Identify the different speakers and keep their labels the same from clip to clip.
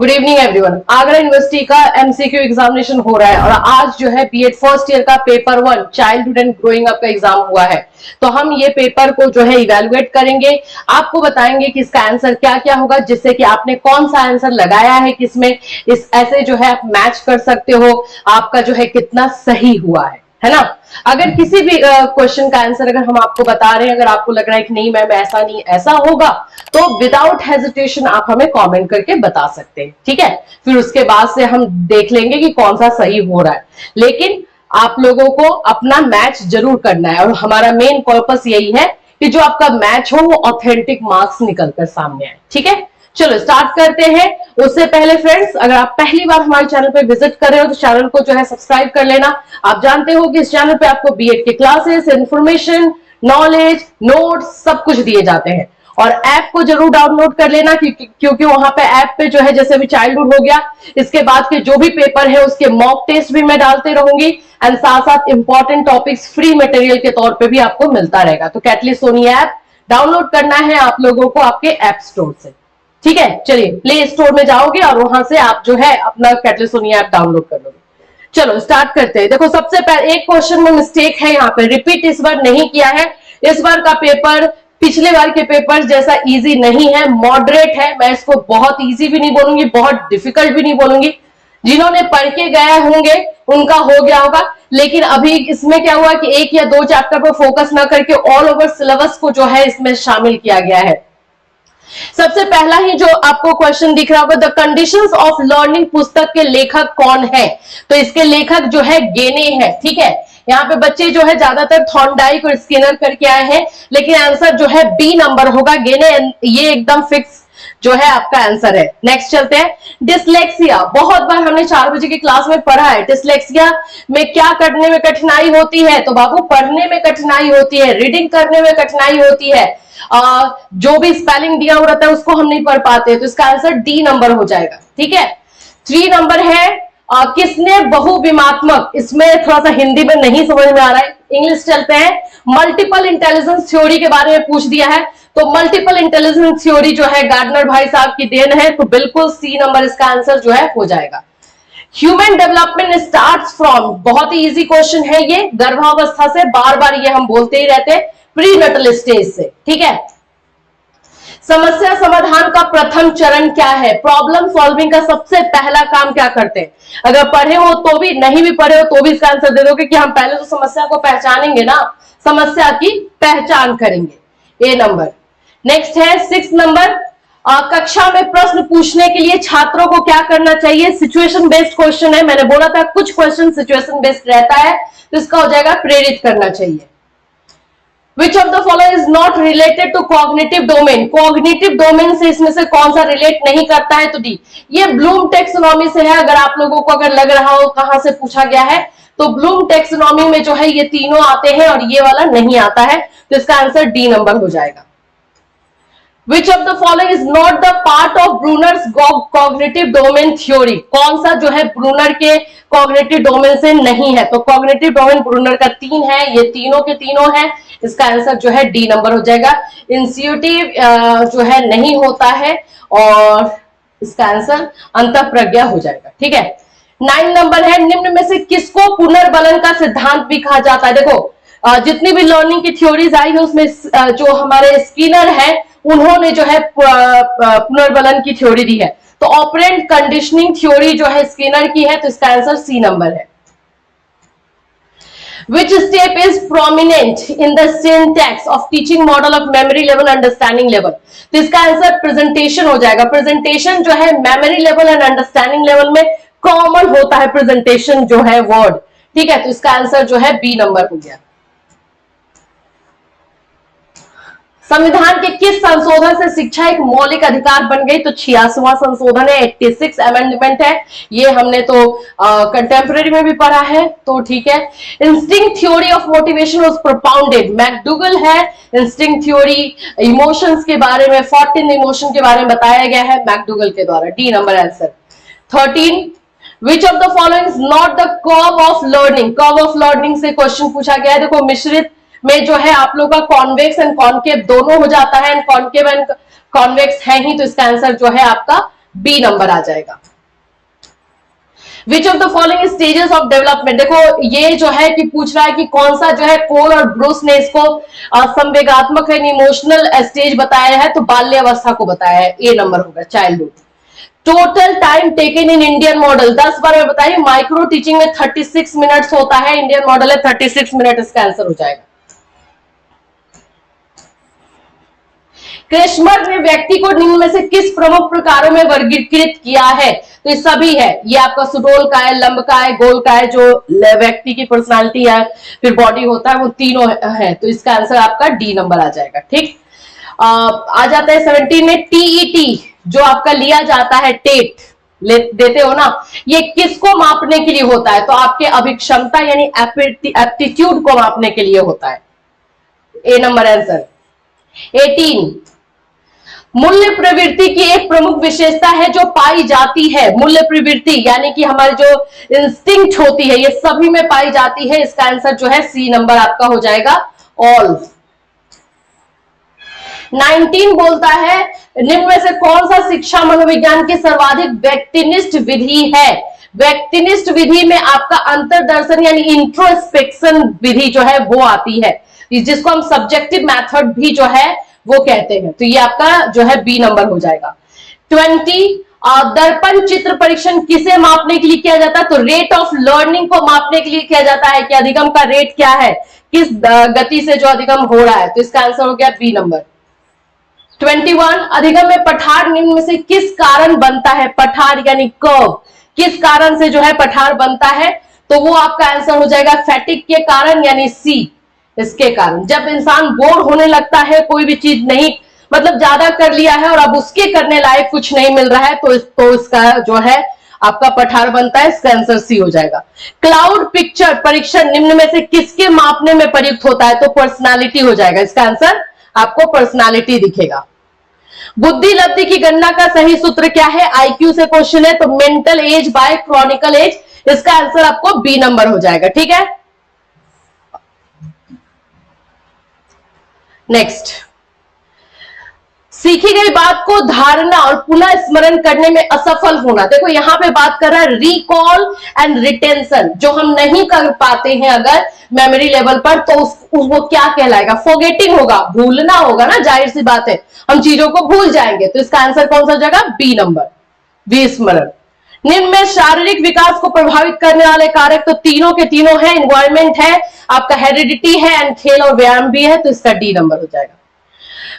Speaker 1: Good evening everyone. Agra university का MCQ examination हो रहा है और आज जो है बीएड फर्स्ट ईयर का paper 1 childhood and growing up का एग्जाम हुआ है। तो हम ये पेपर को जो है इवेलुएट करेंगे, आपको बताएंगे कि इसका आंसर क्या क्या होगा, जिससे कि आपने कौन सा आंसर लगाया है किसमें, इस ऐसे जो है आप मैच कर सकते हो आपका जो है कितना सही हुआ है ना। अगर किसी भी क्वेश्चन का आंसर अगर हम आपको बता रहे हैं, अगर आपको लग रहा है कि नहीं मैम ऐसा नहीं ऐसा होगा, तो विदाउट हेजिटेशन आप हमें कमेंट करके बता सकते हैं, ठीक है। फिर उसके बाद से हम देख लेंगे कि कौन सा सही हो रहा है, लेकिन आप लोगों को अपना मैच जरूर करना है और हमारा मेन पर्पस यही है कि जो आपका मैच हो वो ऑथेंटिक मार्क्स निकलकर सामने आए, ठीक है। चलो स्टार्ट करते हैं। उससे पहले फ्रेंड्स, अगर आप पहली बार हमारे चैनल पे विजिट कर रहे हो तो चैनल को जो है सब्सक्राइब कर लेना। आप जानते हो कि इस चैनल पे आपको बीएड के क्लासेस, इंफॉर्मेशन, नॉलेज, नोट्स सब कुछ दिए जाते हैं और ऐप को जरूर डाउनलोड कर लेना क्योंकि वहां पे ऐप पे जो है जैसे भी चाइल्डहुड हो गया, इसके बाद के जो भी पेपर है उसके मॉक टेस्ट भी मैं डालते रहूंगी एंड साथ साथ इंपॉर्टेंट टॉपिक्स फ्री मटेरियल के तौर पे भी आपको मिलता रहेगा। तो कैटली सोनी ऐप डाउनलोड करना है आप लोगों को आपके ऐप स्टोर से, ठीक है। चलिए प्ले स्टोर में जाओगे और वहां से आप जो है अपना कैटली सोनी ऐप डाउनलोड कर लोगे। चलो स्टार्ट करते हैं। देखो सबसे पहले एक क्वेश्चन में मिस्टेक है, यहाँ पे रिपीट इस बार नहीं किया है। इस बार का पेपर पिछले बार के पेपर जैसा इजी नहीं है, मॉडरेट है। मैं इसको बहुत इजी भी नहीं बोलूंगी, बहुत डिफिकल्ट भी नहीं बोलूंगी। जिन्होंने पढ़ के गए होंगे उनका हो गया होगा, लेकिन अभी इसमें क्या हुआ कि एक या दो चैप्टर पर फोकस ना करके ऑल ओवर सिलेबस को जो है इसमें शामिल किया गया है। सबसे पहला ही जो आपको क्वेश्चन दिख रहा होगा, द कंडीशंस ऑफ लर्निंग पुस्तक के लेखक कौन है? तो इसके लेखक जो है गेने हैं, ठीक है। यहाँ पे बच्चे जो है ज्यादातर थॉर्नडाइक और स्किनर करके आए हैं, लेकिन आंसर जो है बी नंबर होगा, गेने। ये एकदम फिक्स जो है आपका आंसर है। नेक्स्ट चलते हैं। डिसलेक्सिया, बहुत बार हमने 4 बजे की क्लास में पढ़ा है। डिसलेक्सिया में क्या करने में कठिनाई होती है? तो बाबू पढ़ने में कठिनाई होती है, रीडिंग करने में कठिनाई होती है, जो भी स्पेलिंग दिया हुआ रहता है उसको हम नहीं पढ़ पाते, तो इसका आंसर डी नंबर हो जाएगा, ठीक है। 3 नंबर है किसने बहुविमात्मक, इसमें थोड़ा सा हिंदी में नहीं समझ में आ रहा है, इंग्लिश चलते हैं। मल्टीपल इंटेलिजेंस थ्योरी के बारे में पूछ दिया है, तो मल्टीपल इंटेलिजेंस थ्योरी जो है गार्डनर भाई साहब की देन है, तो बिल्कुल सी नंबर इसका आंसर जो है हो जाएगा। ह्यूमन डेवलपमेंट स्टार्ट्स फ्रॉम, बहुत ही इजी क्वेश्चन है ये, गर्भावस्था से, बार बार ये हम बोलते ही रहते हैं, प्रीनेटल स्टेज से, ठीक है। समस्या समाधान का प्रथम चरण क्या है? प्रॉब्लम सॉल्विंग का सबसे पहला काम क्या करते हैं? अगर पढ़े हो तो भी, नहीं भी पढ़े हो तो भी इसका आंसर दे दोगे कि हम पहले तो समस्या को पहचानेंगे ना, समस्या की पहचान करेंगे, ए नंबर। नेक्स्ट है 6 नंबर, कक्षा में प्रश्न पूछने के लिए छात्रों को क्या करना चाहिए? सिचुएशन बेस्ड क्वेश्चन है, मैंने बोला था कुछ क्वेश्चन सिचुएशन बेस्ड रहता है, तो इसका हो जाएगा प्रेरित करना चाहिए। Which of the following is not related to cognitive domain? Cognitive domain से इसमें से कौन सा रिलेट नहीं करता है? तो डी। ये ब्लूम टेक्सोनॉमी से है, अगर आप लोगों को अगर लग रहा हो कहां से पूछा गया है, तो ब्लूम टेक्सोनॉमी में जो है ये तीनों आते हैं और ये वाला नहीं आता है, तो इसका आंसर डी नंबर हो जाएगा। Which of the following is not the part of Bruner's cognitive domain theory? कौन सा जो है ब्रूनर के कॉग्निटिव डोमेन से नहीं है? तो कॉग्निटिव डोमेन ब्रूनर का 3 है, ये तीनों के तीनों है, इसका आंसर जो है डी नंबर हो जाएगा। इंस्यूटिव जो है नहीं होता है और इसका आंसर अंतःप्रज्ञा हो जाएगा, ठीक है। 9 नंबर है, निम्न में से किसको पुनर्बलन का सिद्धांत भी कहा जाता है? देखो जितनी भी लर्निंग की थ्योरीज आई है उसमें जो हमारे स्किनर है उन्होंने जो है पुनर्बलन की थ्योरी दी है, तो ऑपरेंट कंडीशनिंग थ्योरी जो है स्किनर की है, तो इसका आंसर सी नंबर है। Which step is prominent in the syntax of teaching model of memory level understanding level? तो इसका आंसर प्रेजेंटेशन हो जाएगा। प्रेजेंटेशन जो है memory level and understanding level में कॉमन होता है, प्रेजेंटेशन जो है वर्ड, ठीक है। तो इसका आंसर जो है बी नंबर हो गया। संविधान के किस संशोधन से शिक्षा एक मौलिक अधिकार बन गई? तो 86वां संशोधन है, 86 अमेंडमेंट है, ये हमने तो कंटेम्पररी में भी पढ़ा है, तो ठीक है। Instinct theory of motivation was propounded, McDougall है। इंस्टिंक्ट थ्योरी इमोशंस के बारे में, 14 इमोशन के बारे में बताया गया है मैकडूगल के द्वारा, D number answer. 13, which of the following is not the curve of learning? Curve of learning से क्वेश्चन पूछा गया है। देखो मिश्रित में जो है आप लोग का कॉन्वेक्स एंड कॉन्केव दोनों हो जाता है, एंड कॉन्केव एंड कॉन्वेक्स है ही, तो इसका आंसर जो है आपका बी नंबर आ जाएगा। विच of the following stages of development, देखो ये जो है कि पूछ रहा है कि कौन सा जो है पोल और ब्रूस ने इसको संवेगात्मक एंड इमोशनल स्टेज बताया है, तो बाल्यावस्था को बताया है, ए नंबर होगा childhood. Total time taken in Indian model 10 बार में बताइए, माइक्रो टीचिंग में 36 मिनट्स होता है, इंडियन मॉडल है 36 मिनट, इसका आंसर हो जाएगा। क्रिस्मर्ट ने व्यक्ति को निम्न में से किस प्रमुख प्रकारों में वर्गीकृत किया है, तो ये सभी है, ये आपका सुडोल का है, लंब का है, गोल का है, जो व्यक्ति की पर्सनालिटी है फिर बॉडी होता है, वो तीनों है, तो इसका आंसर आपका डी नंबर आ जाएगा। ठीक, आ जाता है 17 में टीईटी, जो आपका लिया जाता है टेट देते हो ना, ये किसको मापने के लिए होता है, तो आपके अभिक्षमता यानी एप्टीट्यूड को मापने के लिए होता है, ए नंबर आंसर। 18 मूल्य प्रवृत्ति की एक प्रमुख विशेषता है जो पाई जाती है, मूल्य प्रवृत्ति यानी कि हमारी जो इंस्टिंक्ट होती है ये सभी में पाई जाती है, इसका आंसर जो है सी नंबर आपका हो जाएगा, ऑल। 19 बोलता है निम्न में से कौन सा शिक्षा मनोविज्ञान की सर्वाधिक व्यक्तिनिष्ठ विधि है, व्यक्तिनिष्ठ विधि में आपका अंतर्दर्शन यानी इंट्रोस्पेक्शन विधि जो है वो आती है, जिसको हम सब्जेक्टिव मेथड भी जो है वो कहते हैं, तो ये आपका जो है बी नंबर हो जाएगा। 20 दर्पण चित्र परीक्षण किसे मापने के लिए किया जाता है, तो रेट ऑफ लर्निंग को मापने के लिए किया जाता है कि अधिगम का रेट क्या है, किस गति से जो अधिगम हो रहा है, तो इसका आंसर हो गया बी नंबर। 21 अधिगम में पठार निम्न में से किस कारण बनता है, पठार यानी कर्व, किस कारण से जो है पठार बनता है, तो वो आपका आंसर हो जाएगा फैटिक के कारण यानी सी, इसके कारण। जब इंसान बोर होने लगता है, कोई भी चीज नहीं मतलब ज्यादा कर लिया है और अब उसके करने लायक कुछ नहीं मिल रहा है, तो इसका जो है आपका पठार बनता है, इसका आंसर सी हो जाएगा। क्लाउड पिक्चर परीक्षण निम्न में से किसके मापने में प्रयुक्त होता है, तो पर्सनालिटी हो जाएगा, इसका आंसर आपको पर्सनालिटी दिखेगा। बुद्धि लब्धि की गणना का सही सूत्र क्या है, आईक्यू से क्वेश्चन है, तो mental age by chronicle age, इसका आंसर आपको बी नंबर हो जाएगा। ठीक है, नेक्स्ट, सीखी गई बात को धारणा और पुनः स्मरण करने में असफल होना, देखो यहां पे बात कर रहा है रिकॉल एंड रिटेंशन, जो हम नहीं कर पाते हैं अगर मेमोरी लेवल पर, तो वो क्या कहलाएगा, फॉरगेटिंग होगा, भूलना होगा ना, जाहिर सी बात है हम चीजों को भूल जाएंगे, तो इसका आंसर कौन सा जगह, बी नंबर, विस्मरण। निम्न में शारीरिक विकास को प्रभावित करने वाले कारक तो तीनों के तीनों है, एनवायरमेंट है, आपका हेरिडिटी है एंड खेल और व्यायाम भी है, तो इसका डी नंबर हो जाएगा।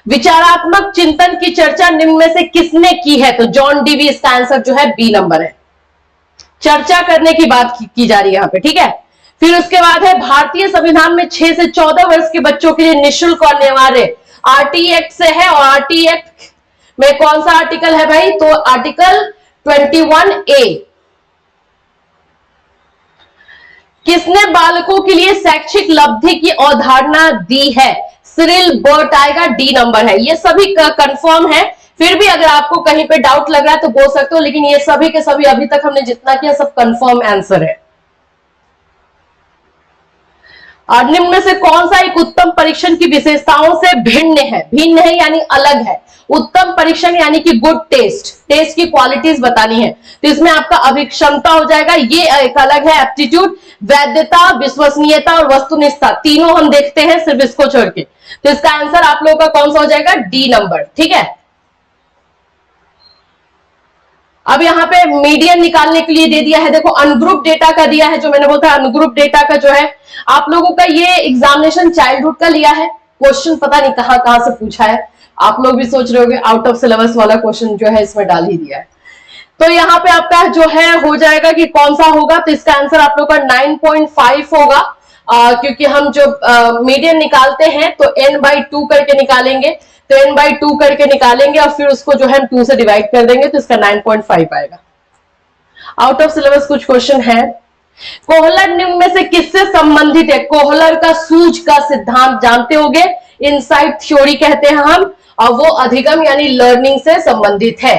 Speaker 1: विचारात्मक चिंतन की चर्चा निम्न में से किसने की है, तो जॉन डीवी, इसका आंसर जो है बी नंबर है, चर्चा करने की बात की जा रही है यहां पे। ठीक है, फिर उसके बाद है भारतीय संविधान में 6 से 14 वर्ष के बच्चों के लिए निःशुल्क और अनिवार्य आरटी एक्ट से है, और आरटी एक्ट में कौन सा आर्टिकल है भाई, तो आर्टिकल 21A। किसने बालकों के लिए शैक्षिक लब्धि की अवधारणा दी है, सिरिल बर्ट आएगा, डी नंबर है। ये सभी कंफर्म है, फिर भी अगर आपको कहीं पे डाउट लग रहा है तो बोल सकते हो, लेकिन ये सभी के सभी अभी तक हमने जितना किया सब कंफर्म आंसर है। और निम्न में से कौन सा एक उत्तम परीक्षण की विशेषताओं से भिन्न है, भिन्न है यानी अलग है, उत्तम परीक्षण यानी कि गुड टेस्ट, टेस्ट की क्वालिटीज बतानी है, तो इसमें आपका अभिक्षमता हो जाएगा, ये एक अलग है, एप्टीट्यूड, वैधता, विश्वसनीयता और वस्तुनिष्ठता, तीनों हम देखते हैं सिर्फ इसको छोड़ के, तो इसका आंसर आप लोगों का कौन सा हो जाएगा, डी नंबर। ठीक है, अब यहाँ पे मीडियन निकालने के लिए दे दिया है, देखो अनग्रुप डेटा का दिया है, जो मैंने बोला अनग्रुप डेटा का जो है आप लोगों का ये एग्जामिनेशन चाइल्डहुड का लिया है, क्वेश्चन पता नहीं कहां से पूछा है, आप लोग भी सोच रहे होंगे आउट ऑफ सिलेबस वाला क्वेश्चन जो है इसमें डाल ही दिया है, तो यहाँ पे आपका जो है हो जाएगा कि कौन सा होगा, तो इसका आंसर आप लोग का 9.5 होगा, क्योंकि हम जो मीडियन निकालते हैं तो n/2 करके निकालेंगे, तो n/2 करके निकालेंगे और फिर उसको जो है 2 से डिवाइड कर देंगे, तो इसका 9.5 आएगा। आउट ऑफ सिलेबस कुछ क्वेश्चन है। कोहलर निम्न में से किससे संबंधित है, कोहलर का सूझ का सिद्धांत जानते होंगे, इनसाइट थ्योरी कहते हैं हम, और वो अधिगम यानी लर्निंग से संबंधित है,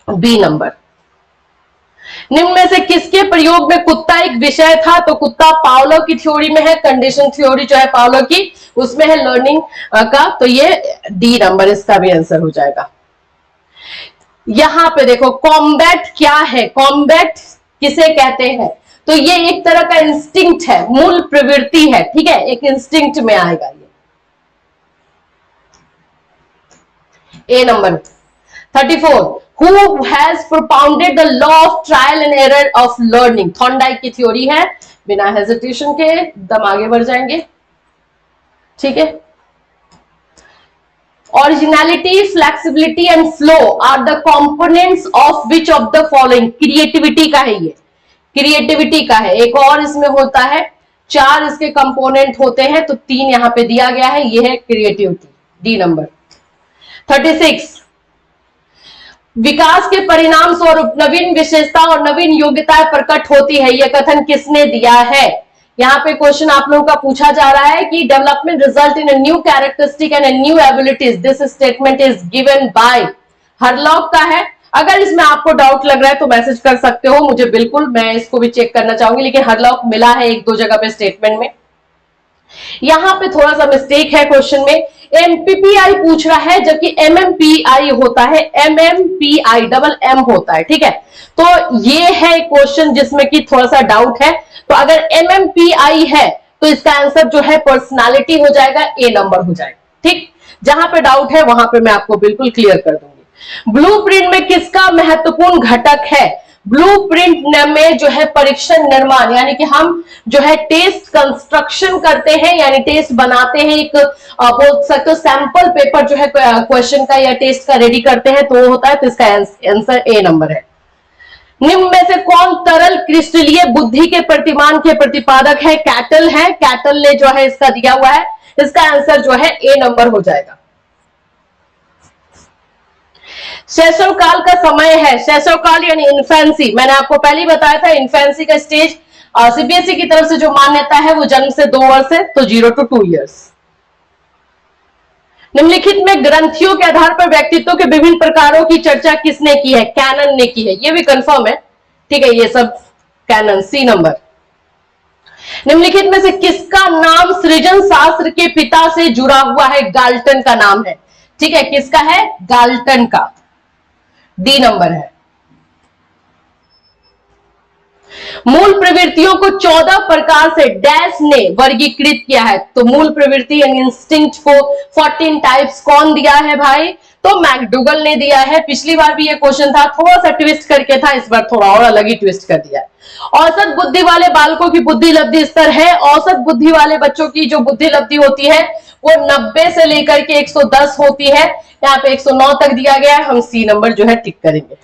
Speaker 1: बी नंबर। निम्न में से किसके प्रयोग में कुत्ता एक विषय था, तो कुत्ता पावलो की थ्योरी में है, कंडीशन थ्योरी जो है पावलो की उसमें है लर्निंग का, तो ये डी नंबर इसका भी आंसर हो जाएगा। यहां पे देखो कॉम्बैट क्या है, कॉम्बैट किसे कहते हैं, तो ये एक तरह का इंस्टिंक्ट है, मूल प्रवृत्ति है, ठीक है, एक इंस्टिंक्ट में आएगा ये। A number 34, who has propounded the law of trial and error of learning, Thorndike की थ्योरी है, बिना हेजिटेशन के एकदम आगे बढ़ जाएंगे, ठीक है। Originality, flexibility and flow are the components of which of the following, creativity का है ये, क्रिएटिविटी का है। एक और इसमें होता है, 4 इसके कंपोनेंट होते हैं, तो 3 यहां पे दिया गया है, ये है क्रिएटिविटी, डी नंबर। 36, विकास के परिणाम स्वरूप नवीन विशेषता और नवीन योग्यताएं प्रकट होती है, यह कथन किसने दिया है। यहाँ पे क्वेश्चन आप लोगों का पूछा जा रहा है कि development result in a new characteristic and a new abilities, this statement is given by, Hurlock का है। अगर इसमें आपको डाउट लग रहा है तो मैसेज कर सकते हो मुझे, बिल्कुल मैं इसको भी चेक करना चाहूंगी, लेकिन हरलॉक मिला है 1-2 जगह पे स्टेटमेंट में। यहां पे थोड़ा सा मिस्टेक है क्वेश्चन में, एमपीपीआई पूछ रहा है जबकि एमएमपीआई होता है, एमएमपीआई डबल एम होता है, ठीक है। तो ये है क्वेश्चन जिसमें कि थोड़ा सा डाउट है, तो अगर एमएमपीआई है तो इसका आंसर जो है पर्सनालिटी हो जाएगा, ए नंबर हो जाएगा, ठीक। जहां पे डाउट है वहां पे मैं आपको बिल्कुल क्लियर कर दूंगी। ब्लूप्रिंट में किसका महत्वपूर्ण घटक है, ब्लूप्रिंट में जो है परीक्षण निर्माण, यानी कि हम जो है टेस्ट कंस्ट्रक्शन करते हैं, यानी टेस्ट बनाते हैं, एक बोल सकते हो सैंपल पेपर जो है क्वेश्चन का या टेस्ट का रेडी करते हैं, तो वो होता है, तो इसका आंसर ए नंबर है। निम्न में से कौन तरल क्रिस्टलीय बुद्धि के प्रतिमान के प्रतिपादक है, कैटल है, कैटल ने जो है इसका दिया हुआ है, इसका आंसर जो है ए नंबर हो जाएगा। शैशव काल का समय है, शैशव काल यानी इन्फेंसी, मैंने आपको पहले ही बताया था इन्फेंसी का स्टेज सीबीएसई की तरफ से जो मान्यता है वो जन्म से 2 वर्ष है, तो 0 to 2 years। निम्नलिखित में ग्रंथियों के आधार पर व्यक्तित्व के विभिन्न प्रकारों की चर्चा किसने की है, कैनन ने की है, ये भी कंफर्म है, ठीक है, ये सब कैनन, सी नंबर। निम्नलिखित में से किसका नाम सृजन शास्त्र के पिता से जुड़ा हुआ है, गाल्टन का नाम है, ठीक है, किसका है, गाल्टन का, डी नंबर है। मूल प्रवृत्तियों को 14 प्रकार से डैश ने वर्गीकृत किया है, तो मूल प्रवृत्ति यानी इंस्टिंक्ट को 14 टाइप्स कौन दिया है भाई, तो मैकडूगल ने दिया है। पिछली बार भी ये क्वेश्चन था, थोड़ा सा ट्विस्ट करके था, इस बार थोड़ा और अलग ही ट्विस्ट कर दिया है। औसत बुद्धि वाले बालकों की बुद्धि लब्धि स्तर है, औसत बुद्धि वाले बच्चों की जो बुद्धि लब्धि होती है वो 90 से लेकर के 110 होती है, यहाँ पे 109 तक दिया गया है, हम सी नंबर जो है टिक करेंगे।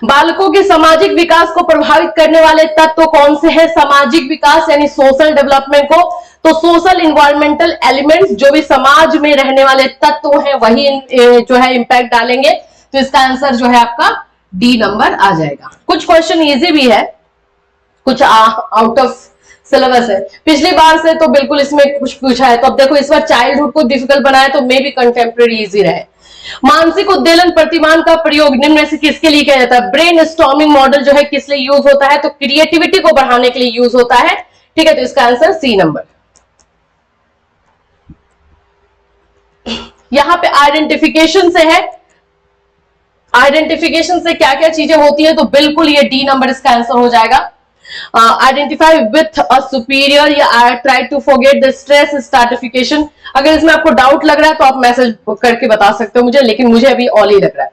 Speaker 1: बालकों के सामाजिक विकास को प्रभावित करने वाले तत्व कौन से हैं, सामाजिक विकास यानी सोशल डेवलपमेंट को, तो सोशल इन्वायरमेंटल एलिमेंट्स, जो भी समाज में रहने वाले तत्व हैं वही जो है इंपैक्ट डालेंगे, तो इसका आंसर जो है आपका डी नंबर आ जाएगा। कुछ क्वेश्चन इजी भी है, कुछ आउट ऑफ सिलेबस है, पिछली बार से तो बिल्कुल इसमें कुछ पूछा है, तो अब देखो इस बार चाइल्डहुड को डिफिकल्ट बनाया तो मे भी कंटेम्प्रेरी इजी रहे। मानसिक उद्वेलन प्रतिमान का प्रयोग निम्न में से किसके लिए किया जाता है, ब्रेन स्टॉर्मिंग मॉडल जो है किस लिए यूज होता है, तो क्रिएटिविटी को बढ़ाने के लिए यूज होता है, ठीक है, तो इसका आंसर सी नंबर। यहां पे आइडेंटिफिकेशन से है, आइडेंटिफिकेशन से क्या क्या चीजें होती है, तो बिल्कुल ये डी नंबर इसका आंसर हो जाएगा। आइडेंटिफाई विथ अ सुपीरियर या try to forget the stress stratification, अगर इसमें आपको डाउट लग रहा है तो आप मैसेज करके बता सकते हो मुझे, लेकिन मुझे अभी ऑल ही लग रहा है।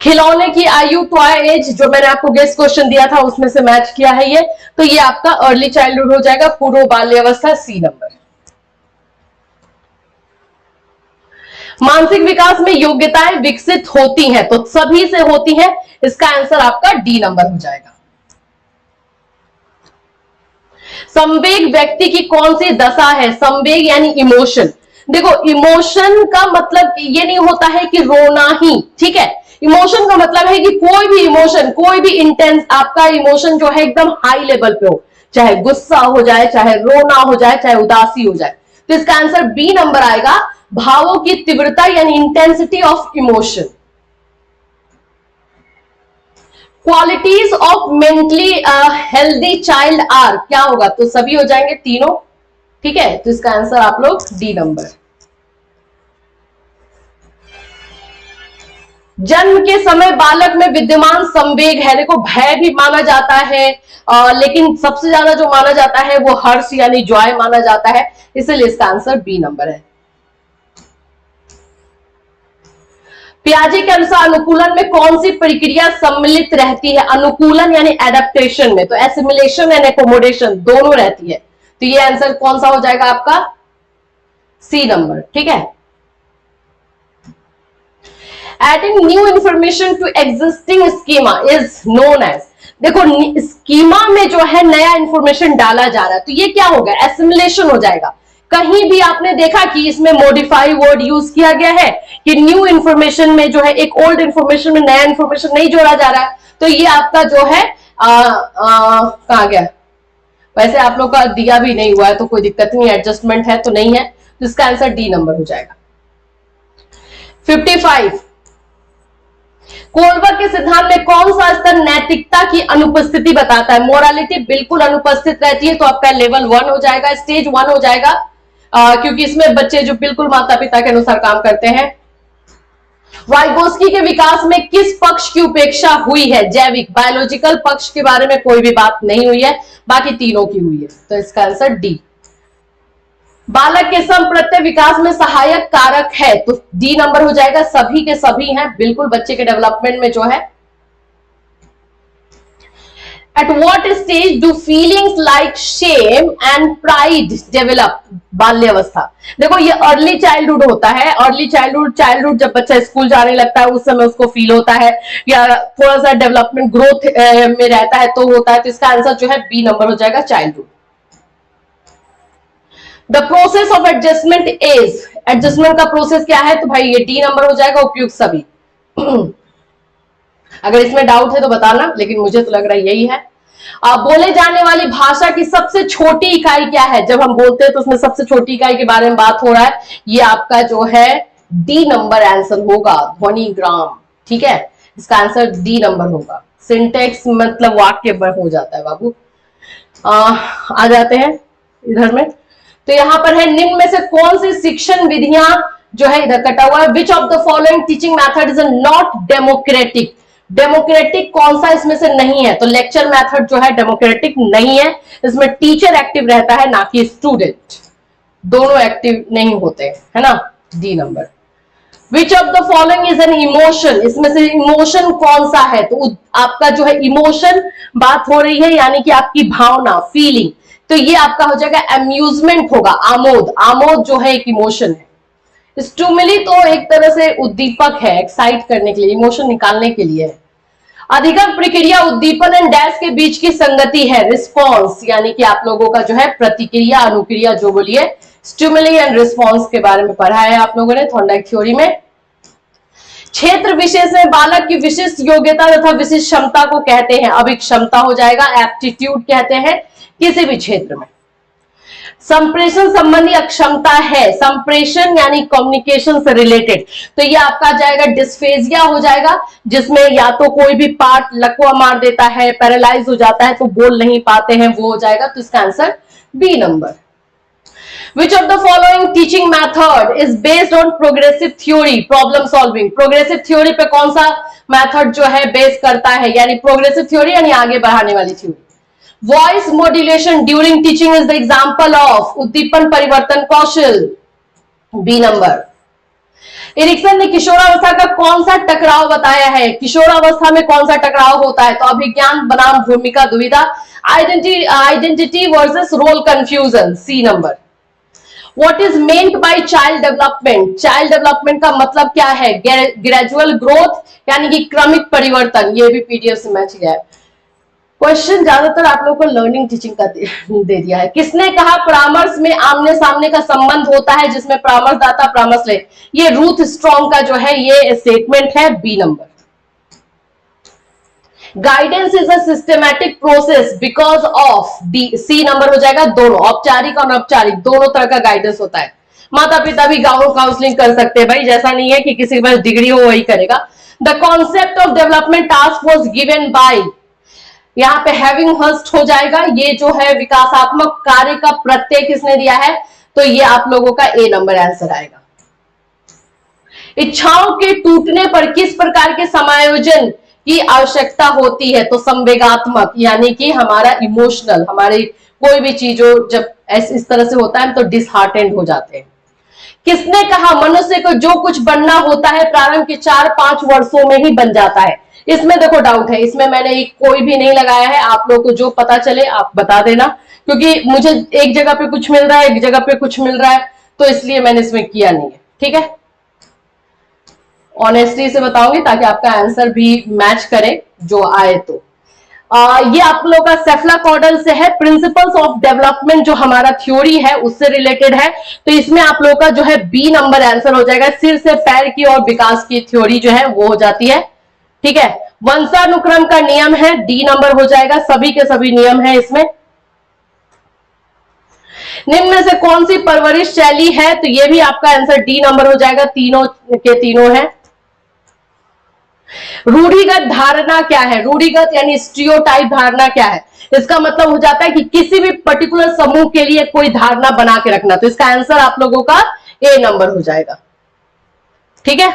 Speaker 1: खिलौने की आयु, टॉय एज, जो मैंने आपको गेस्ट क्वेश्चन दिया था उसमें से मैच किया है ये, तो ये आपका अर्ली चाइल्डहुड हो जाएगा, पूर्व बाल्यावस्था, सी नंबर। मानसिक विकास में योग्यताएं विकसित होती हैं, तो सभी से होती हैं, इसका आंसर आपका डी नंबर हो जाएगा। संवेग व्यक्ति की कौन सी दशा है, संवेग यानी इमोशन, देखो इमोशन का मतलब ये नहीं होता है कि रोना ही, ठीक है, इमोशन का मतलब है कि कोई भी इमोशन, कोई भी इंटेंस आपका इमोशन जो है एकदम हाई लेवल पे हो, चाहे गुस्सा हो जाए, चाहे रोना हो जाए, चाहे उदासी हो जाए, तो इसका आंसर बी नंबर आएगा, भावों की तीव्रता यानी intensity of emotion. Qualities of mentally healthy child are, क्या होगा, तो सभी हो जाएंगे तीनों, ठीक है, तो इसका आंसर आप लोग डी नंबर। जन्म के समय बालक में विद्यमान संवेग है, देखो भय भी माना जाता है, लेकिन सबसे ज्यादा जो माना जाता है वो हर्ष यानी जॉय माना जाता है, इसलिए इसका आंसर बी नंबर है। पियाजे के अनुसार अनुकूलन में कौन सी प्रक्रिया सम्मिलित रहती है? अनुकूलन यानी एडेप्टेशन में तो एसिमिलेशन एंड एकोमोडेशन दोनों रहती है, तो ये आंसर कौन सा हो जाएगा आपका? सी नंबर, ठीक है। Adding new information to existing schema is known as, देखो स्कीमा में जो है नया इंफॉर्मेशन डाला जा रहा है, तो ये क्या होगा? एसिमिलेशन हो जाएगा। कहीं भी आपने देखा कि इसमें मॉडिफाई वर्ड यूज किया गया है कि न्यू इंफॉर्मेशन में जो है एक ओल्ड इंफॉर्मेशन में नया इंफॉर्मेशन नहीं जोड़ा जा रहा है, तो ये आपका जो है कहां गया? वैसे आप लोग का दिया भी नहीं हुआ है तो कोई दिक्कत नहीं, एडजस्टमेंट है तो नहीं है, तो इसका आंसर डी नंबर हो जाएगा। 55 कोलबर्ग के सिद्धांत में कौन सा स्तर नैतिकता की अनुपस्थिति बताता है? मोरालिटी बिल्कुल अनुपस्थित रहती है, तो आपका लेवल 1 हो जाएगा, स्टेज 1 हो जाएगा, क्योंकि इसमें बच्चे जो बिल्कुल माता पिता के अनुसार काम करते हैं। वाइगोस्की के विकास में किस पक्ष की उपेक्षा हुई है? जैविक बायोलॉजिकल पक्ष के बारे में कोई भी बात नहीं हुई है, बाकी तीनों की हुई है, तो इसका आंसर डी। बालक के संप्रत्य विकास में सहायक कारक है, तो डी नंबर हो जाएगा, सभी के सभी हैं बिल्कुल बच्चे के डेवलपमेंट में जो है। At what stage do feelings like shame and pride develop? बाल्यावस्था, देखो ये अर्ली चाइल्डहुड होता है। अर्ली चाइल्डहुड जब बच्चा स्कूल जाने लगता है उस समय उसको फील होता है, या थोड़ा सा डेवलपमेंट ग्रोथ में रहता है तो होता है, तो इसका आंसर जो है बी नंबर हो जाएगा, childhood. The process of adjustment is, adjustment का प्रोसेस क्या है? तो भाई ये डी नंबर हो जाएगा, उपयुक्त सभी। अगर इसमें डाउट है तो बताना, लेकिन मुझे तो लग रहा है यही है। बोले जाने वाली भाषा की सबसे छोटी इकाई क्या है? जब हम बोलते हैं तो उसमें सबसे छोटी इकाई के बारे में बात हो रहा है, ये आपका जो है डी नंबर आंसर होगा, ध्वनिग्राम, ठीक है, इसका आंसर डी नंबर होगा। सिंटेक्स मतलब वाक्य हो जाता है बाबू। आ जाते हैं इधर में, तो यहां पर है निम्न में से कौन सी शिक्षण विधियां जो है, इधर कटा हुआ है, विच of the following teaching method is not democratic? Democratic कौन सा इसमें से नहीं है? तो लेक्चर मेथड जो है डेमोक्रेटिक नहीं है, इसमें टीचर एक्टिव रहता है ना कि स्टूडेंट, दोनों एक्टिव नहीं होते, है ना, D number. Which of the following is an emotion? इसमें से इमोशन कौन सा है? तो आपका जो है इमोशन बात हो रही है, यानी कि आपकी भावना, फीलिंग, तो ये आपका हो जाएगा अम्यूजमेंट होगा, आमोद। आमोद जो है एक इमोशन है। स्टिमुली तो एक तरह से उद्दीपक है, एक्साइट करने के लिए, इमोशन निकालने के लिए है। अधिगम प्रक्रिया उद्दीपन एंड डैश के बीच की संगति है, रिस्पॉन्स, यानी कि आप लोगों का जो है प्रतिक्रिया अनुक्रिया जो बोलिए, स्टिमुली एंड रिस्पॉन्स के बारे में पढ़ा है आप लोगों ने थॉर्नडाइक थ्योरी में। क्षेत्र विशेष में बालक की विशिष्ट योग्यता तथा विशिष्ट क्षमता को कहते हैं, अब एक क्षमता हो जाएगा, एप्टीट्यूड कहते हैं किसी भी क्षेत्र में। संप्रेषण संबंधी अक्षमता है, संप्रेषण यानी कम्युनिकेशन से रिलेटेड, तो ये आपका जाएगा डिस्फेजिया हो जाएगा, जिसमें या तो कोई भी पार्ट लकवा मार देता है, पैरालाइज हो जाता है, तो बोल नहीं पाते हैं, वो हो जाएगा, तो इसका answer B number. Which of the following teaching method is based on progressive theory, problem solving? Progressive theory पे कौन सा मेथड जो है बेस करता है, यानी प्रोग्रेसिव थ्योरी यानी आगे बढ़ाने वाली theory. Voice modulation during teaching is the example of, उद्दीपन परिवर्तन कौशल, बी नंबर। एरिक्सन ने किशोरावस्था का कौन सा टकराव बताया है? किशोरावस्था में कौन सा टकराव होता है? तो अभिज्ञान बनाम भूमिका दुविधा, identity versus role confusion, C number. What is meant by child development? Child development का मतलब क्या है? ग्रेजुअल ग्रोथ यानी कि क्रमिक परिवर्तन, ये भी पीडीएफ से मैच गया है। क्वेश्चन ज्यादातर आप लोगों को लर्निंग टीचिंग का दे दिया है। किसने कहा परामर्श में आमने सामने का संबंध होता है, जिसमें परामर्शदाता परामर्श ले? ये रूथ स्ट्रॉन्ग का जो है ये स्टेटमेंट है, B number. Guidance is a systematic process because of, D, C number हो जाएगा, दोनों औपचारिक और अनौपचारिक दोनों तरह का गाइडेंस होता है। माता पिता भी गाँव काउंसलिंग कर सकते हैं भाई, जैसा नहीं है कि किसी के पास डिग्री हो वही करेगा। The concept of development task was given by, यहाँ पे हैविंग हर्स्ट हो जाएगा, ये जो है विकासात्मक कार्य का प्रत्यय किसने दिया है? तो ये आप लोगों का ए नंबर आंसर आएगा। इच्छाओं के टूटने पर किस प्रकार के समायोजन की आवश्यकता होती है? तो संवेगात्मक, यानी कि हमारा इमोशनल, हमारी कोई भी चीज हो जब इस तरह से होता है तो डिसहार्टेंड हो जाते हैं। किसने कहा मनुष्य को जो कुछ बनना होता है प्रारंभ के 4-5 वर्षों में ही बन जाता है? इसमें देखो डाउट है, इसमें मैंने कोई भी नहीं लगाया है, आप लोग को जो पता चले आप बता देना, क्योंकि मुझे एक जगह पे कुछ मिल रहा है, एक जगह पे कुछ मिल रहा है, तो इसलिए मैंने इसमें किया नहीं है। ठीक है, ऑनेस्टी से बताऊंगी ताकि आपका आंसर भी मैच करे जो आए तो। ये आप लोगों का सेफलाकॉर्डल से है, प्रिंसिपल्स ऑफ डेवलपमेंट जो हमारा थ्योरी है उससे रिलेटेड है, तो इसमें आप लोगों का जो है बी नंबर आंसर हो जाएगा। सिर से पैर की और विकास की थ्योरी जो है वो हो जाती है। ठीक है, वंशानुक्रम का नियम है, डी नंबर हो जाएगा, सभी के सभी नियम है इसमें। निम्न में से कौन सी परवरिश शैली है? तो ये भी आपका आंसर डी नंबर हो जाएगा, तीनों के तीनों है। रूढ़िगत धारणा क्या है? रूढ़िगत यानी स्टीरियोटाइप धारणा क्या है? इसका मतलब हो जाता है कि किसी भी पर्टिकुलर समूह के लिए कोई धारणा बना के रखना, तो इसका आंसर आप लोगों का ए नंबर हो जाएगा। ठीक है,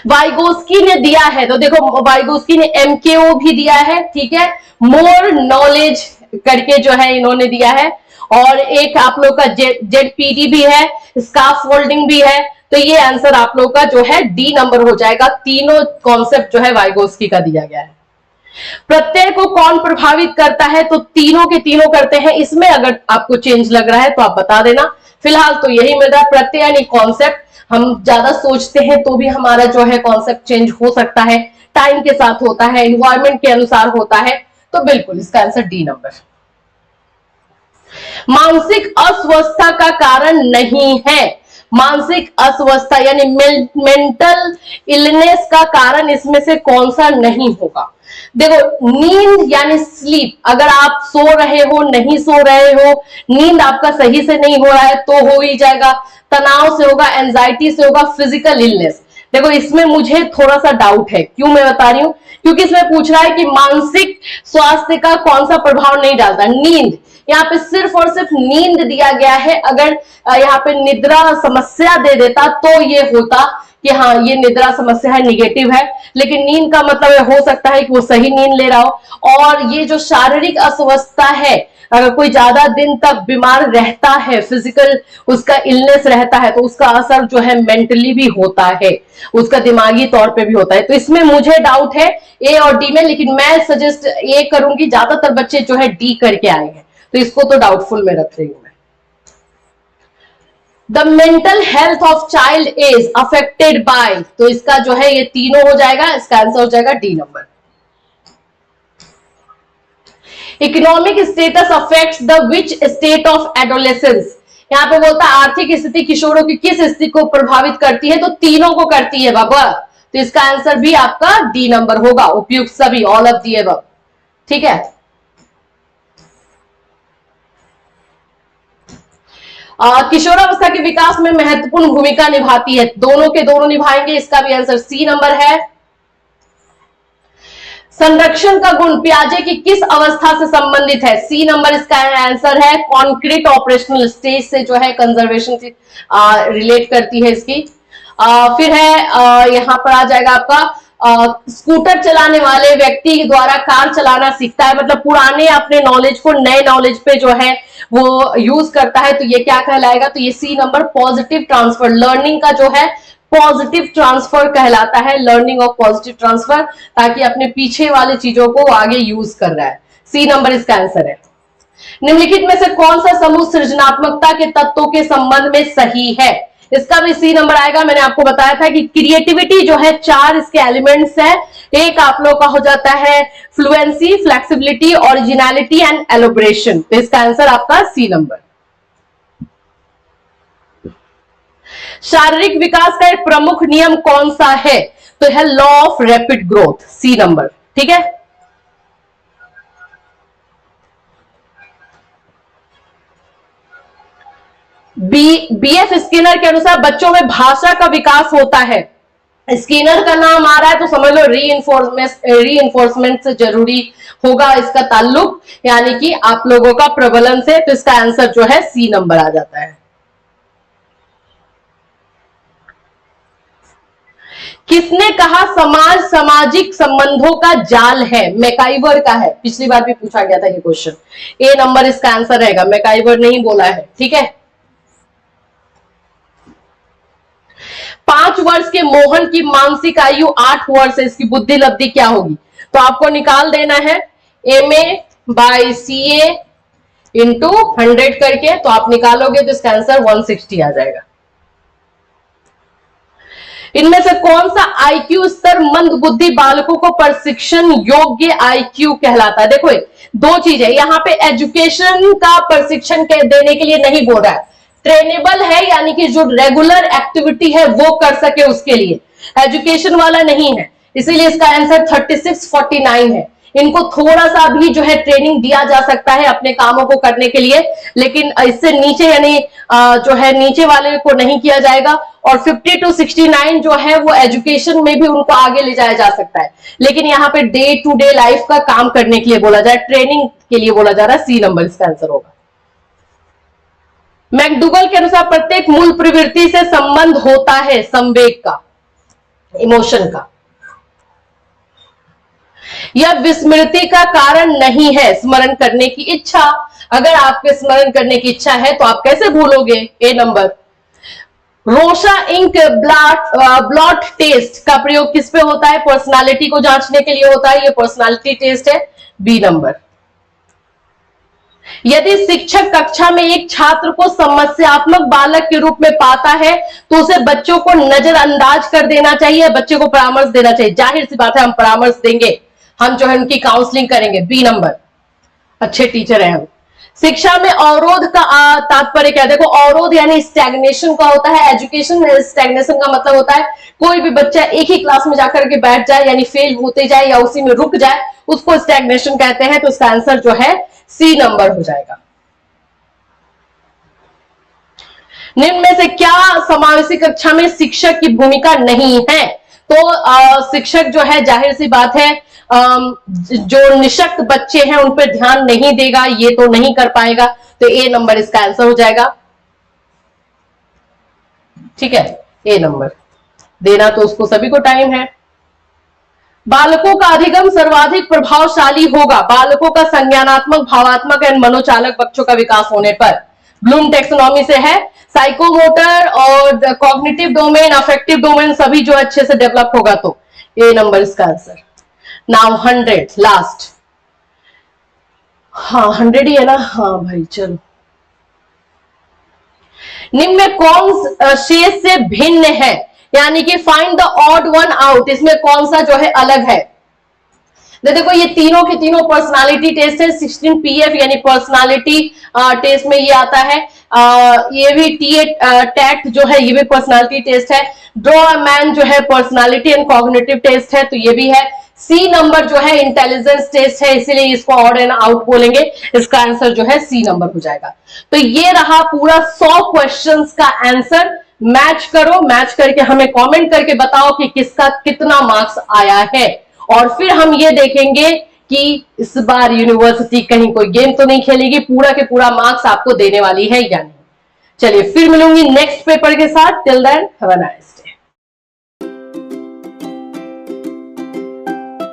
Speaker 1: वाइगोस्की ने दिया है, तो देखो वाइगोस्की ने एमकेओ भी दिया है। ठीक है, मोर नॉलेज करके जो है इन्होंने दिया है, और एक आप लोग का जेडपीडी भी है, स्काफ फोल्डिंग भी है, तो ये आंसर आप लोग का जो है डी नंबर हो जाएगा। तीनों कॉन्सेप्ट जो है वाइगोस्की का दिया गया है। प्रत्यय को कौन प्रभावित करता है? तो तीनों के तीनों करते हैं। इसमें अगर आपको चेंज लग रहा है तो आप बता देना, फिलहाल तो यही मिल रहा है। प्रत्यय यानी कॉन्सेप्ट, हम ज्यादा सोचते हैं तो भी हमारा जो है कॉन्सेप्ट चेंज हो सकता है, टाइम के साथ होता है, एनवायरमेंट के अनुसार होता है, तो बिल्कुल इसका आंसर डी नंबर। मानसिक अस्वस्थता का कारण नहीं है, मानसिक अस्वस्थता यानी मेंटल इलनेस का कारण इसमें से कौन सा नहीं होगा? देखो नींद यानी स्लीप, अगर आप सो रहे हो, नहीं सो रहे हो, नींद आपका सही से नहीं हो रहा है तो हो ही जाएगा। तनाव से होगा, एंजाइटी से होगा, फिजिकल इलनेस। देखो इसमें मुझे थोड़ा सा डाउट है, क्यों मैं बता रही हूं, क्योंकि इसमें पूछ रहा है कि मानसिक स्वास्थ्य का कौन सा प्रभाव नहीं डालता। नींद, यहाँ पे सिर्फ और सिर्फ नींद दिया गया है, अगर यहाँ पे निद्रा समस्या दे देता तो ये होता कि हाँ ये निद्रा समस्या है, निगेटिव है, लेकिन नींद का मतलब हो सकता है कि वो सही नींद ले रहा हो। और ये जो शारीरिक अस्वस्थता है, अगर कोई ज्यादा दिन तक बीमार रहता है, फिजिकल उसका इलनेस रहता है, तो उसका असर जो है मेंटली भी होता है, उसका दिमागी तौर पे भी होता है। तो इसमें मुझे डाउट है ए और डी में, लेकिन मैं सजेस्ट ए करूंगी, ज्यादातर बच्चे जो है डी करके आए हैं, तो इसको तो डाउटफुल में रख रही हूं मैं। The mental health of child is affected by, तो इसका जो है ये तीनों हो जाएगा, इसका आंसर हो जाएगा D number. Economic status affects the which state of adolescence, यहाँ पे बोलता है आर्थिक स्थिति किशोरों की किस स्थिति को प्रभावित करती है? तो तीनों को करती है बाबा, तो इसका आंसर भी आपका डी नंबर होगा, उपयुक्त सभी, ऑल ऑफ दी अबव। ठीक है, किशोरावस्था के विकास में महत्वपूर्ण भूमिका निभाती है, दोनों के दोनों निभाएंगे, इसका भी आंसर सी नंबर है। संरक्षण का गुण पियाजे की किस अवस्था से संबंधित है? सी नंबर इसका आंसर है, कॉन्क्रीट ऑपरेशनल स्टेज से जो है कंजर्वेशन से रिलेट करती है इसकी। फिर है यहाँ पर आ जाएगा आपका स्कूटर चलाने वाले व्यक्ति द्वारा कार चलाना सीखता है, मतलब पुराने अपने नॉलेज को नए नॉलेज पे जो है वो यूज करता है, तो ये क्या कहलाएगा? तो ये C number positive transfer, learning का जो है पॉजिटिव ट्रांसफर कहलाता है, लर्निंग ऑफ पॉजिटिव ट्रांसफर, ताकि अपने पीछे वाले चीजों को आगे यूज कर रहा है। सी नंबर इसका आंसर है। निम्नलिखित में से कौन सा समूह सृजनात्मकता के तत्वों के संबंध में सही है? इसका भी सी नंबर आएगा। मैंने आपको बताया था कि क्रिएटिविटी जो है 4 इसके एलिमेंट्स है, एक आप लोग का हो जाता है फ्लुएंसी, फ्लेक्सिबिलिटी, ओरिजिनलिटी एंड एलोब्रेशन, तो इसका आंसर आपका सी नंबर। शारीरिक विकास का एक प्रमुख नियम कौन सा है? तो है law of rapid growth, C number. ठीक है, बीएफ स्किनर के अनुसार बच्चों में भाषा का विकास होता है। स्किनर का नाम आ रहा है तो समझ लो रीइंफोर्समेंट से जरूरी होगा इसका ताल्लुक, यानी कि आप लोगों का प्रबलन से, तो इसका आंसर जो है सी नंबर आ जाता है। किसने कहा समाज सामाजिक संबंधों का जाल है? मैकाइवर का है, पिछली बार भी पूछा गया था ये क्वेश्चन। ए नंबर इसका आंसर रहेगा, मैकाइवर नहीं बोला है, ठीक है। 5 वर्ष के मोहन की मानसिक आयु 8 वर्ष है, इसकी बुद्धि लब्धि क्या होगी? तो आपको निकाल देना है MA/CA इंटू 100 करके, तो आप निकालोगे तो इसका आंसर 160 आ जाएगा। इनमें से कौन सा आईक्यू स्तर मंद बुद्धि बालकों को प्रशिक्षण योग्य आईक्यू कहलाता है? देखो 2 चीज है यहाँ पे, एजुकेशन का प्रशिक्षण देने के लिए नहीं बोल रहा है, ट्रेनेबल है यानी कि जो रेगुलर एक्टिविटी है वो कर सके उसके लिए, एजुकेशन वाला नहीं है, इसीलिए इसका आंसर 3649 है। इनको थोड़ा सा भी जो है ट्रेनिंग दिया जा सकता है अपने कामों को करने के लिए, लेकिन इससे नीचे यानी जो है नीचे वाले को नहीं किया जाएगा। और 50 to 69 जो है वो एजुकेशन में भी उनको आगे ले जाया जा सकता है, लेकिन यहाँ पे डे टू डे लाइफ का काम करने के लिए बोला जाए, ट्रेनिंग के लिए बोला जा रहा है। सी नंबर इसका आंसर होगा। मैकडूगल के अनुसार प्रत्येक मूल प्रवृत्ति से संबंध होता है संवेग का, इमोशन का। यह विस्मृति का कारण नहीं है, स्मरण करने की इच्छा। अगर आपके स्मरण करने की इच्छा है तो आप कैसे भूलोगे? A number. Rorschach ink blot test का प्रयोग किस पे होता है? पर्सनालिटी को जांचने के लिए होता है, ये पर्सनालिटी टेस्ट है। B number. यदि शिक्षक कक्षा में एक छात्र को समस्यात्मक बालक के रूप में पाता है तो उसे बच्चों को नजरअंदाज कर देना चाहिए, बच्चे को परामर्श देना चाहिए। जाहिर सी बात है हम परामर्श देंगे, हम जो है उनकी काउंसलिंग करेंगे। बी नंबर, अच्छे टीचर हैं हम। शिक्षा में अवरोध का तात्पर्य क्या? देखो अवरोध यानी स्टैग्नेशन का होता है, एजुकेशन में स्टैग्नेशन का मतलब होता है कोई भी बच्चा एक ही क्लास में जाकर के बैठ जाए यानी फेल होते जाए या उसी में रुक जाए, उसको स्टैग्नेशन कहते हैं। तो इसका आंसर जो है सी नंबर हो जाएगा। निम्न में से क्या समावेशी कक्षा में शिक्षक की भूमिका नहीं है? तो शिक्षक जो है जाहिर सी बात है जो निशक्त बच्चे हैं उन पर ध्यान नहीं देगा, ये तो नहीं कर पाएगा। तो ए नंबर इसका आंसर हो जाएगा, ठीक है। ए नंबर देना तो उसको सभी को टाइम है। बालकों का अधिगम सर्वाधिक प्रभावशाली होगा बालकों का संज्ञानात्मक, भावात्मक एवं मनोचालक बच्चों का विकास होने पर। ब्लूम टेक्सोनॉमी से है, साइकोमोटर और कॉग्निटिव डोमेन, अफेक्टिव डोमेन सभी जो अच्छे से डेवलप होगा। तो ए नंबर इसका आंसर। Now 100 last. हाँ 100 ही है ना? हाँ भाई चलो। निम्न में कौन शेष से भिन्न है? यानी कि find the odd one out, इसमें कौन सा जो है अलग है? देखो ये तीनों के तीनों पर्सनालिटी टेस्ट है। 16 PF यानी पर्सनालिटी टेस्ट में ये आता है। ये भी टैक्ट जो है ये भी पर्सनालिटी टेस्ट है। ड्रॉ अ मैन जो है पर्सनालिटी एंड कॉग्निटिव टेस्ट है, तो ये भी है। सी नंबर जो है इंटेलिजेंस टेस्ट है, इसीलिए इसको ऑड एंड आउट बोलेंगे। इसका आंसर जो है सी नंबर हो जाएगा। तो ये रहा पूरा 100 क्वेश्चंस का आंसर। मैच करो, मैच करके हमें कमेंट करके बताओ कि किसका कितना मार्क्स आया है, और फिर हम ये देखेंगे कि इस बार यूनिवर्सिटी कहीं कोई गेम तो नहीं खेलेगी, पूरा के पूरा मार्क्स आपको देने वाली है या नहीं। चलिए फिर मिलूंगी नेक्स्ट पेपर के साथ। Till then have a nice